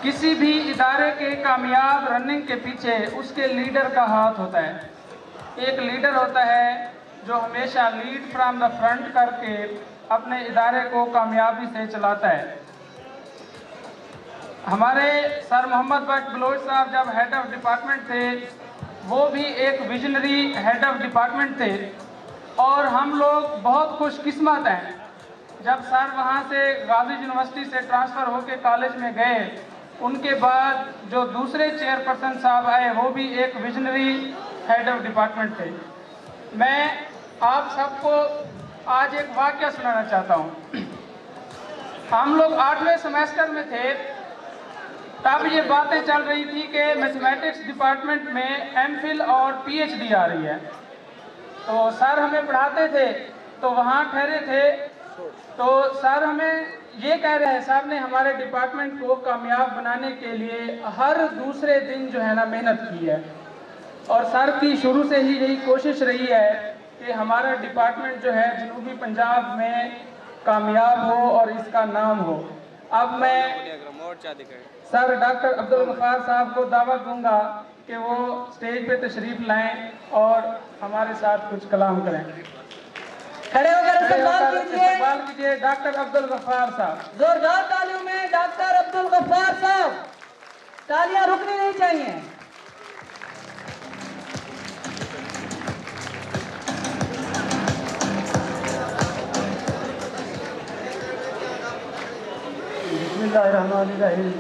किसी भी इदारे के कामयाब रनिंग के पीछे उसके लीडर का हाथ होता है। एक लीडर होता है जो हमेशा लीड फ्रॉम द फ्रंट करके अपने इदारे को कामयाबी से चलाता है। हमारे सर मोहम्मद बख्श बलोच साहब जब हेड ऑफ डिपार्टमेंट थे, वो भी एक विजनरी हेड ऑफ डिपार्टमेंट थे और हम लोग बहुत खुशकिस्मत हैं। जब सर वहाँ से गाजी यूनिवर्सिटी से ट्रांसफ़र होकर कॉलेज में गए, उनके बाद जो दूसरे चेयरपर्सन साहब आए वो भी एक विजनरी हेड ऑफ डिपार्टमेंट थे। मैं आप सबको आज एक वाक़या सुनाना चाहता हूँ। हम लोग 8वें सेमेस्टर में थे, तब ये बातें चल रही थी कि मैथमेटिक्स डिपार्टमेंट में एमफिल और पीएचडी आ रही है। तो सर हमें पढ़ाते थे, तो वहाँ ठहरे थे, तो सर हमें ये कह रहे हैं, सर ने हमारे डिपार्टमेंट को कामयाब बनाने के लिए हर दूसरे दिन जो है ना मेहनत की है और सर की शुरू से ही यही कोशिश रही है कि हमारा डिपार्टमेंट जो है जनूबी पंजाब में कामयाब हो और इसका नाम हो। अब मैं सर डॉक्टर अब्दुल गफ्फार साहब को दावत दूंगा कि वो स्टेज पे तशरीफ लाएं और हमारे साथ कुछ कलाम करें। खड़े होकर इस्तकबाल कीजिए डॉक्टर अब्दुल गफ्फार साहब। जोरदार तालियों में डॉक्टर अब्दुल गफ्फार साहब। तालियां रुकनी नहीं चाहिए। बिस्मिल्लाहिर्रहमानिर्रहीम।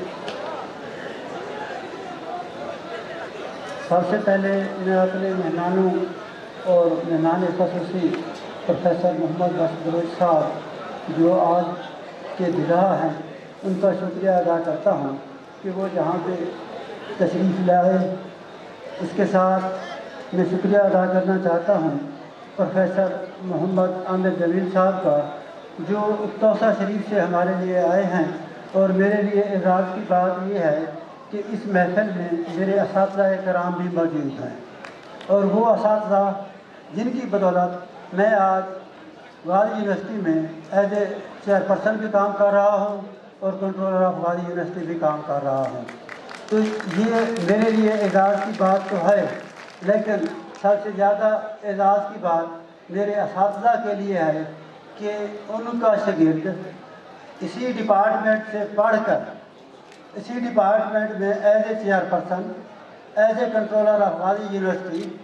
सबसे पहले मैं अपने मेहमानों और मेहमान ख़ुसूसी प्रोफेसर मोहम्मद बख्श बलोच साहब जो आज के दिगा हैं, उनका शुक्रिया अदा करता हूँ कि वो जहाँ पे तशरीफ़ लाए। इसके साथ मैं शुक्रिया अदा करना चाहता हूँ प्रोफेसर मोहम्मद आमिर जमील साहब का, जो तौसा शरीफ से हमारे लिए आए हैं। और मेरे लिए एज़ाज़ की बात ये है कि इस महफ़िल में मेरे असातिज़ा कराम भी मौजूद हैं और वो असातिज़ा जिनकी बदौलत मैं आज गाजी यूनिवर्सिटी में एज ए चेयरपर्सन भी काम कर रहा हूँ और कंट्रोलर ऑफ गाजी यूनिवर्सिटी भी काम कर रहा हूँ। तो ये मेरे लिए एज़ाज़ की बात तो है, लेकिन सबसे ज़्यादा एज़ाज़ की बात मेरे असातिज़ा के लिए है कि उनका शागिर्द इसी डिपार्टमेंट से पढ़कर इसी डिपार्टमेंट में as a chairperson, as a controller of Ghazi university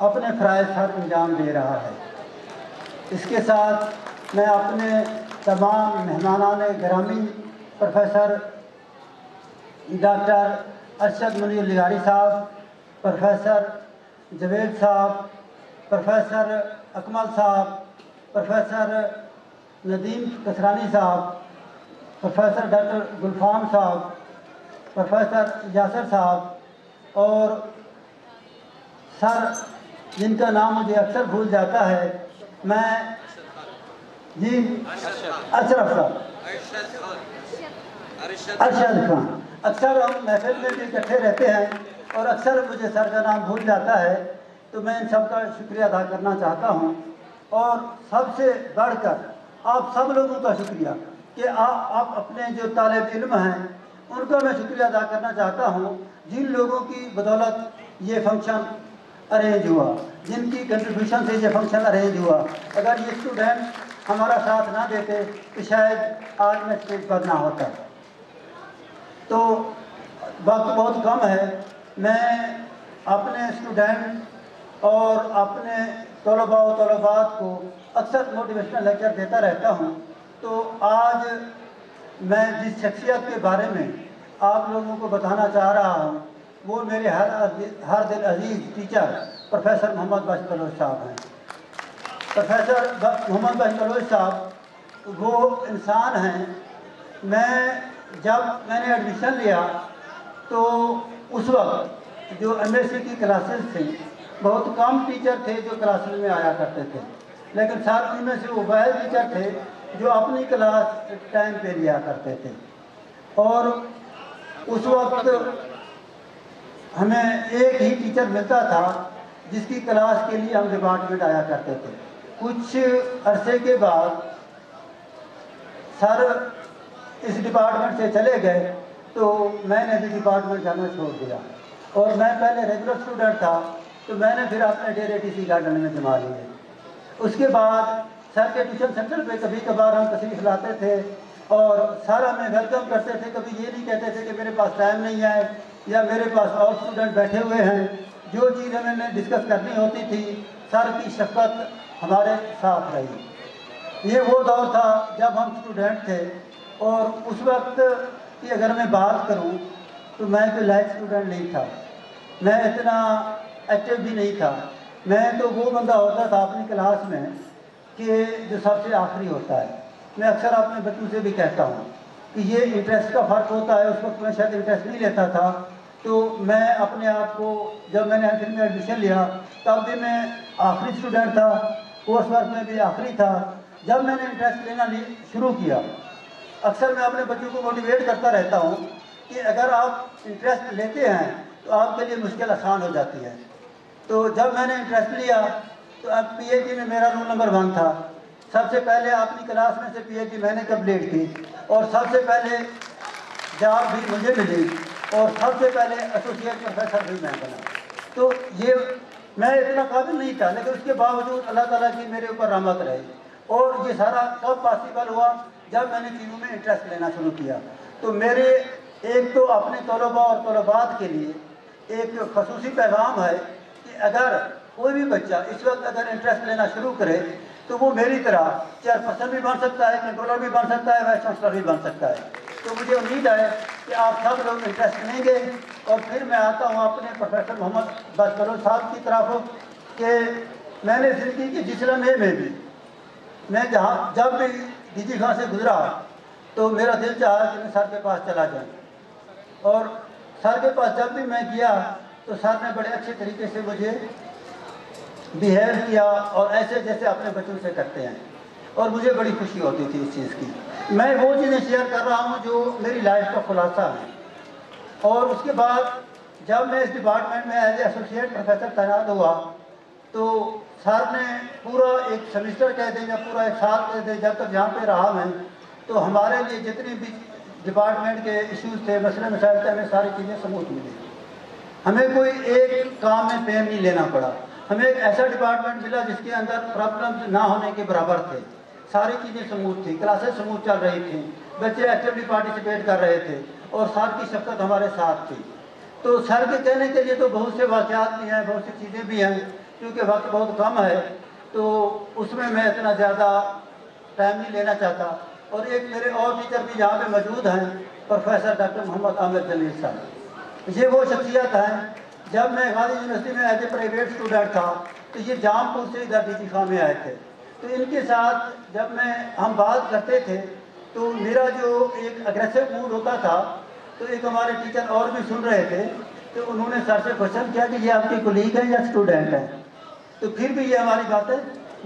अपने फ़राइज़ पर अंजाम दे रहा है। इसके साथ मैं अपने तमाम मेहमानान गिरामी प्रोफेसर डॉक्टर अरशद मुनीर लिगारी साहब, प्रोफेसर जवेद साहब, प्रोफेसर अकमल साहब, प्रोफेसर नदीम कसरानी साहब, प्रोफेसर डॉक्टर गुलफाम साहब, प्रोफेसर यासर साहब और सर जिनका नाम मुझे अक्सर भूल जाता है, मैं जी अशरफ साहब, अरशद खान। अक्सर हम महफिल में भी इकट्ठे रहते हैं और अक्सर मुझे सर का नाम भूल जाता है, तो मैं इन सब का शुक्रिया अदा करना चाहता हूँ। और सबसे बढ़कर आप सब लोगों का शुक्रिया कि आप अपने जो तालिब इल्म हैं उनका मैं शुक्रिया अदा करना चाहता हूँ, जिन लोगों की बदौलत ये फंक्शन अरेंज हुआ, जिनकी कंट्रीब्यूशन से ये फंक्शन अरेंज हुआ। अगर ये स्टूडेंट हमारा साथ ना देते तो शायद आज मैं स्टेज पर ना होता। तो वक्त बहुत कम है, मैं अपने स्टूडेंट और अपने तलबा और तलबात को अक्सर मोटिवेशनल लेक्चर देता रहता हूँ। तो आज मैं जिस शख्सियत के बारे में आप लोगों को बताना चाह रहा हूँ वो मेरे हर दिल अजीज़ टीचर प्रोफेसर मोहम्मद बख्श बलोच साहब हैं। प्रोफेसर मोहम्मद बख्श बलोच साहब वो इंसान हैं, मैंने एडमिशन लिया तो उस वक्त जो एमएससी की क्लासेस थी, बहुत कम टीचर थे जो क्लासेस में आया करते थे, लेकिन साथ उनमें से वो वह टीचर थे जो अपनी क्लास टाइम पे लिया करते थे। और उस वक्त हमें एक ही टीचर मिलता था जिसकी क्लास के लिए हम डिपार्टमेंट आया करते थे। कुछ अरसे के बाद सर इस डिपार्टमेंट से चले गए تو میں نے بھی ڈپارٹمنٹ جانا چھوڑ دیا، اور میں پہلے ریگولر اسٹوڈنٹ تھا تو میں نے پھر اپنے ڈیرے ٹی سی گارڈن میں جما لیے۔ اس کے بعد سر کے ٹیوشن سینٹر پہ کبھی کبھار ہم تشریف لاتے تھے اور سر ہمیں ویلکم کرتے تھے، کبھی یہ نہیں کہتے تھے کہ میرے پاس ٹائم نہیں ہے یا میرے پاس اور اسٹوڈنٹ بیٹھے ہوئے ہیں۔ جو چیز ہمیں ڈسکس کرنی ہوتی تھی سر کی شفقت ہمارے ساتھ رہی۔ یہ وہ دور تھا جب ہم اسٹوڈنٹ تھے، اور اس وقت کی اگر میں بات کروں تو میں کوئی لائق اسٹوڈنٹ نہیں تھا، میں اتنا ایکٹیو بھی نہیں تھا۔ میں تو وہ بندہ ہوتا تھا اپنی کلاس میں کہ جو سب سے آخری ہوتا ہے۔ میں اکثر اپنے بچوں سے بھی کہتا ہوں کہ یہ انٹرسٹ کا فرق ہوتا ہے، اس وقت میں شاید انٹرسٹ نہیں لیتا تھا، تو میں اپنے آپ کو جب میں نے ایم فل میں ایڈمیشن لیا تب بھی میں آخری اسٹوڈنٹ تھا، کورس ورک میں بھی آخری تھا۔ جب میں نے انٹرسٹ لینا شروع کیا، اکثر میں اپنے بچوں کو موٹیویٹ کرتا رہتا ہوں کہ اگر آپ انٹرسٹ لیتے ہیں تو آپ کے لیے مشکل آسان ہو جاتی ہے۔ تو جب میں نے انٹرسٹ لیا تو اب پی ایچ ڈی میں میرا رول نمبر 1 تھا۔ سب سے پہلے اپنی کلاس میں سے پی ایچ ڈی میں نے کمپلیٹ کی، اور سب سے پہلے جاب بھی مجھے ملی، اور سب سے پہلے ایسوسیٹ پروفیسر بھی میں بنا۔ تو یہ میں اتنا قابل نہیں تھا، لیکن اس کے باوجود اللہ تعالیٰ کی میرے اوپر رحمت رہی، اور یہ سارا کب پاسبل ہوا جب میں نے چیزوں میں انٹرسٹ لینا شروع کیا۔ تو میرے ایک تو اپنے طلباء اور طلبات کے لیے ایک خصوصی پیغام ہے کہ اگر کوئی بھی بچہ اس وقت اگر انٹرسٹ لینا شروع کرے تو وہ میری طرح چیئرپرسن بھی بن سکتا ہے، کنٹرولر بھی بن سکتا ہے، وائس چانسلر بھی بن سکتا ہے۔ تو مجھے امید ہے کہ آپ سب لوگ انٹرسٹ لیں گے۔ اور پھر میں آتا ہوں اپنے پروفیسر محمد بخش بلوچ صاحب کی طرف کہ میں نے زندگی کے جس لمحے میں بھی میں جب بھی ڈی جی خان سے گزرا تو میرا دل چاہا کہ میں سر کے پاس چلا جاؤں، اور سر کے پاس جب بھی میں گیا تو سر نے بڑے اچھے طریقے سے مجھے بیہیو کیا، اور ایسے جیسے اپنے بچوں سے کرتے ہیں، اور مجھے بڑی خوشی ہوتی تھی اس چیز کی۔ میں وہ چیزیں شیئر کر رہا ہوں جو میری لائف کا خلاصہ ہے۔ اور اس کے بعد جب میں اس ڈپارٹمنٹ میں ایز اے ایسوسیٹ پروفیسر تعینات ہوا تو سر نے پورا ایک سیمسٹر کہہ دیں یا پورا ایک سال کہہ دیں، جب تک یہاں پہ رہا میں، تو ہمارے لیے جتنی بھی ڈپارٹمنٹ کے ایشوز تھے، مسئلے مسائل تھے، ہمیں ساری چیزیں سموتھ ملی۔ ہمیں کوئی ایک کام میں پین نہیں لینا پڑا۔ ہمیں ایک ایسا ڈپارٹمنٹ ملا جس کے اندر پرابلمز نہ ہونے کے برابر تھے، ساری چیزیں سموتھ تھیں، کلاسز سموتھ چل رہی تھیں، بچے ایکٹیولی پارٹیسپیٹ کر رہے تھے، اور سر کی شفقت ہمارے ساتھ تھی۔ تو سر کے کہنے کے لیے تو بہت سے واقعات بھی ہیں، بہت سی چیزیں بھی ہیں، کیونکہ وقت بہت کم ہے تو اس میں اتنا زیادہ ٹائم نہیں لینا چاہتا۔ اور ایک میرے اور ٹیچر بھی یہاں پہ موجود ہیں، پروفیسر ڈاکٹر محمد عامر جلیل صاحب۔ یہ وہ شخصیت ہیں، جب میں غازی یونیورسٹی میں ایز اے پرائیویٹ اسٹوڈنٹ تھا تو یہ جام پور سے ادھر ڈی جی خان میں آئے تھے، تو ان کے ساتھ جب ہم بات کرتے تھے تو میرا جو ایک اگریسو موڈ ہوتا تھا، تو ایک ہمارے ٹیچر اور بھی سن رہے تھے، تو انہوں نے سر سے کوشچن کیا کہ یہ آپ کے کولیگ ہیں یا اسٹوڈنٹ ہیں؟ تو پھر بھی یہ ہماری باتیں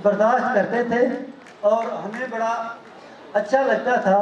برداشت کرتے تھے، اور ہمیں بڑا اچھا لگتا تھا۔